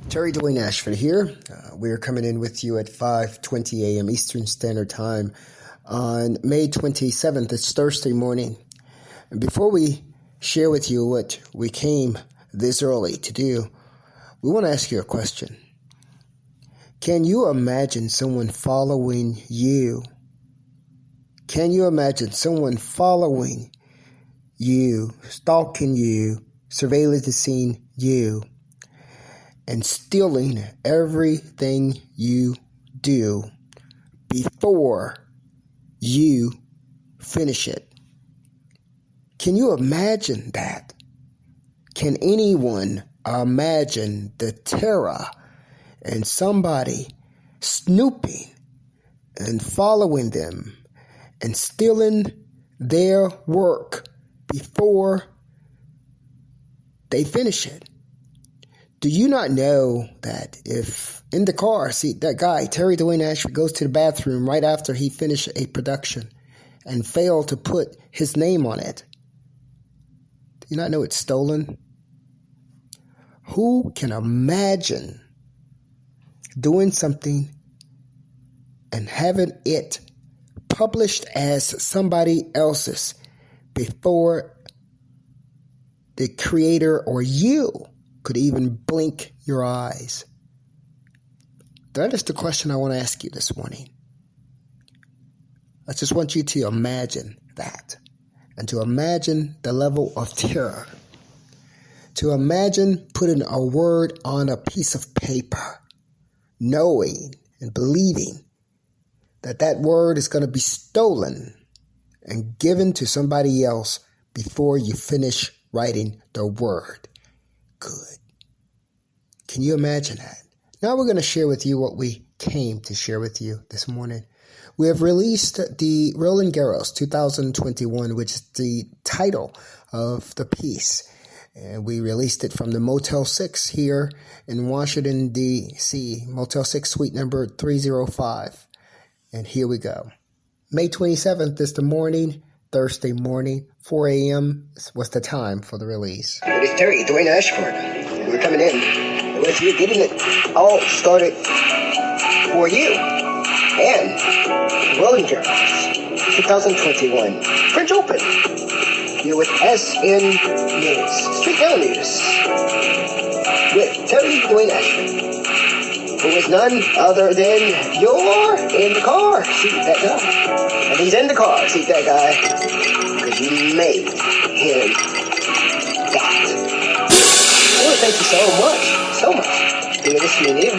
Terry Dwayne Ashford here. We are coming in with you at 5:20 a.m. Eastern Standard Time on May 27th. It's Thursday morning. And before we share with you what we came this early to do, we want to ask you a question. Can you imagine someone following you? Can you imagine someone following you, stalking you, surveillancing you, and stealing everything you do before you finish it? Can you imagine that? Can anyone imagine the terror and somebody snooping and following them and stealing their work before they finish it? Do you not know that if in the car, see that guy, Terry Dwayne Ashford, goes to the bathroom right after he finished a production and failed to put his name on it? Do you not know it's stolen? Who can imagine doing something and having it published as somebody else's before the creator or you could even blink your eyes? That is the question I want to ask you this morning. I just want you to imagine that, and to imagine the level of terror, to imagine putting a word on a piece of paper, knowing and believing that that word is going to be stolen and given to somebody else before you finish writing the word. Good. Can you imagine that? Now we're going to share with you what we came to share with you this morning. We have released the Roland Garros 2021, which is the title of the piece. And we released it from the Motel6 here in Washington, D.C., Motel6 Suite number 305. And here we go. May 27th is the morning, Thursday morning, 4 a.m. was the time for the release. It is Terry Dwayne Ashford. We're coming in with you, getting it all started for you. And Roland Garros 2021 French Open. Here with SN News, Street Down News, with Terry Dwayne Ashford, who is none other than you're in the car. See that guy? And he's in the car. See that guy? Because you made him that. I want to thank you so much for listening in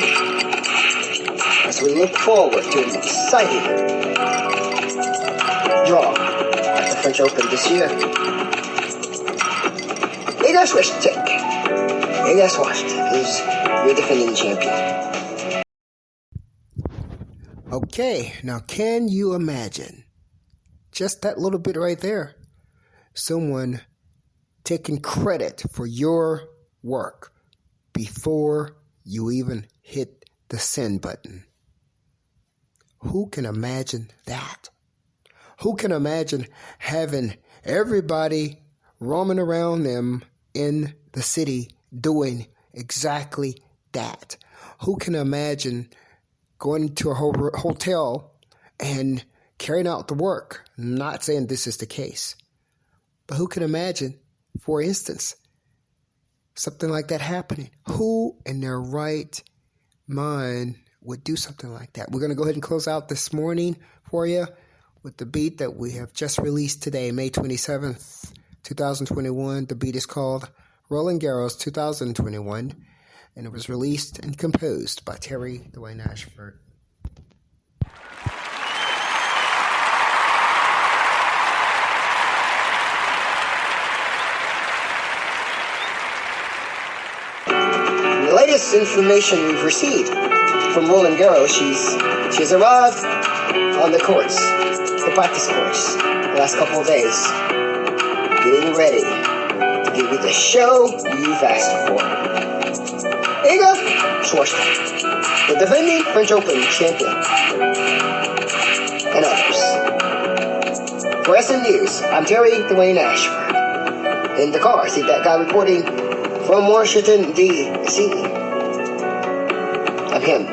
as we look forward to an exciting draw at the French Open this year. Vegas West Tech. Vegas West is your defending champion. Okay, now can you imagine just that little bit right there? Someone taking credit for your work before you even hit the send button. Who can imagine that? Who can imagine having everybody roaming around them in the city doing exactly that? Who can imagine going to a hotel and carrying out the work? I'm not saying this is the case, but who can imagine, for instance, something like that happening? Who in their right mind would do something like that? We're going to go ahead and close out this morning for you with the beat that we have just released today, May 27th, 2021. The beat is called Roland Garros 2021, and it was released and composed by Terry Dwayne Ashford. The latest information we've received from Roland Garros, she's arrived on the courts, the practice course, the last couple of days, getting ready to give you the show you've asked for. Iga Swiatek, the defending French Open champion, and others. For SN News, I'm Terry Dwayne Ashford. In the car, see that guy reporting from Washington, D.C. him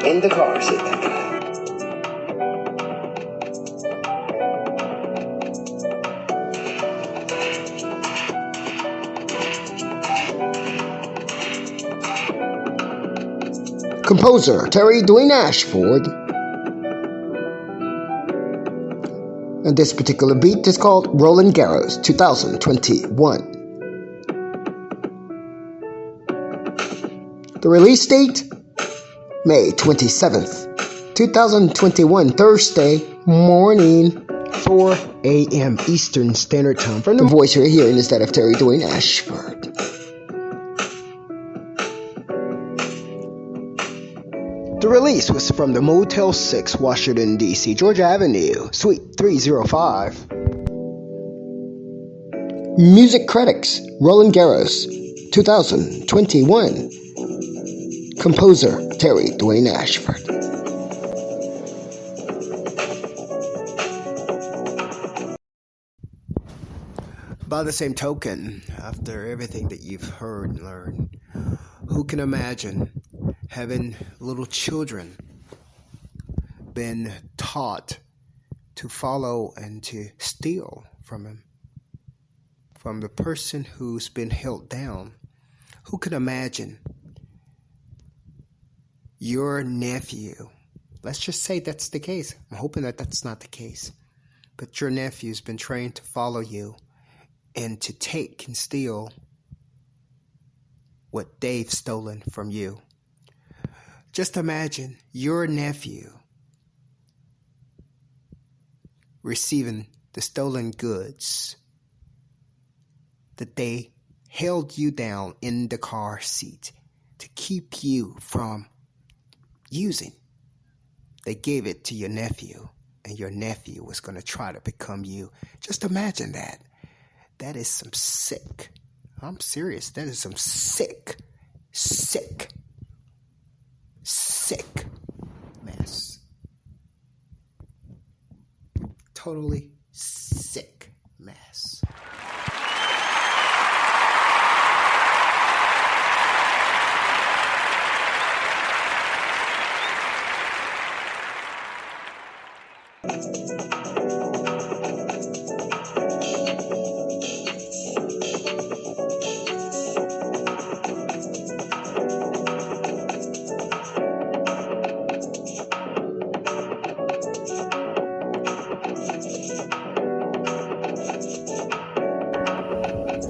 in the car seat. Composer Terry Dwayne Ashford. And this particular beat is called Roland Garros 2021. The release date, May 27th, 2021, Thursday morning, 4 a.m. Eastern Standard Time. From the voice you're hearing is that of Terry Dwayne Ashford. The release was from the Motel6, Washington, D.C., Georgia Avenue, Suite 305. Music credits, Roland Garros, 2021. Composer, Terry Dwayne Ashford. By the same token, after everything that you've heard and learned, who can imagine having little children been taught to follow and to steal from him, from the person who's been held down? Who can imagine your nephew, let's just say that's the case, I'm hoping that that's not the case, but your nephew's been trained to follow you and to take and steal what they've stolen from you. Just imagine your nephew receiving the stolen goods that they held you down in the car seat to keep you from using. They gave it to your nephew, and your nephew was going to try to become you. Just imagine that. That is some sick, I'm serious, that is some sick mess. Totally sick mess.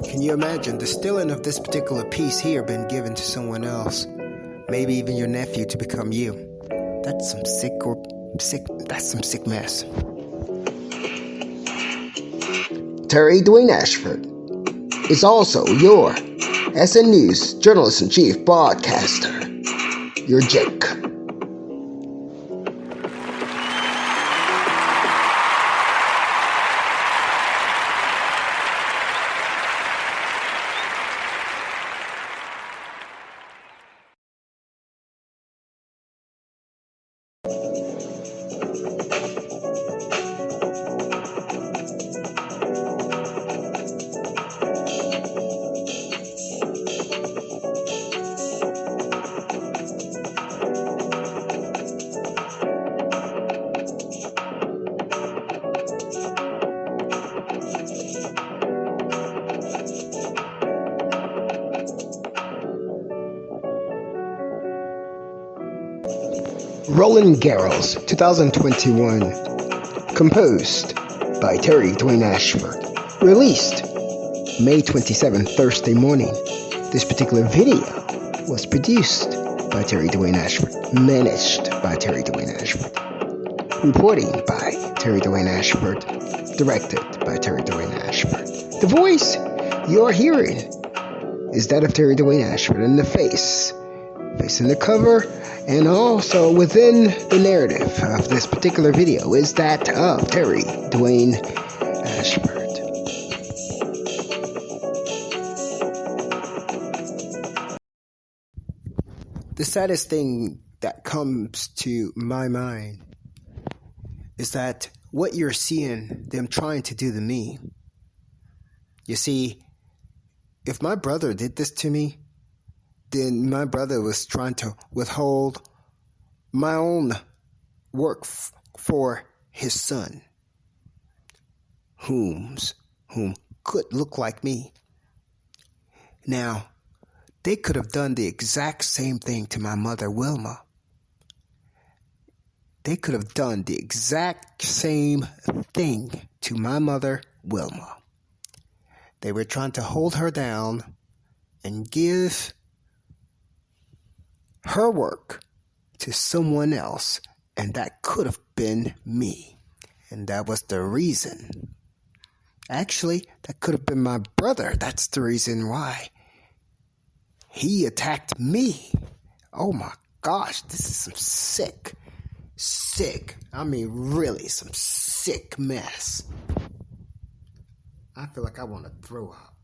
Can you imagine the stealing of this particular piece here been given to someone else? Maybe even your nephew to become you. That's some sick mess. Terry Dwayne Ashford is also your SN News Journalist-in-Chief broadcaster. Your Jake. Roland Garros 2021. Composed by Terry Dwayne Ashford. Released May 27th, Thursday morning. This particular video was produced by Terry Dwayne Ashford. Managed by Terry Dwayne Ashford. Reporting by Terry Dwayne Ashford. Directed by Terry Dwayne Ashford. The voice you're hearing is that of Terry Dwayne Ashford, and the face in the cover and also within the narrative of this particular video is that of Terry Dwayne Ashford. The saddest thing that comes to my mind is that what you're seeing them trying to do to me. You see, if my brother did this to me, then my brother was trying to withhold my own work for his son, whom could look like me. Now, they could have done the exact same thing to my mother, Wilma. They could have done the exact same thing to my mother, Wilma. They were trying to hold her down and give her work to someone else, and that could have been me. And that was the reason. Actually, that could have been my brother. That's the reason why he attacked me. Oh my gosh, this is some sick, I mean really some sick mess. I feel like I want to throw up.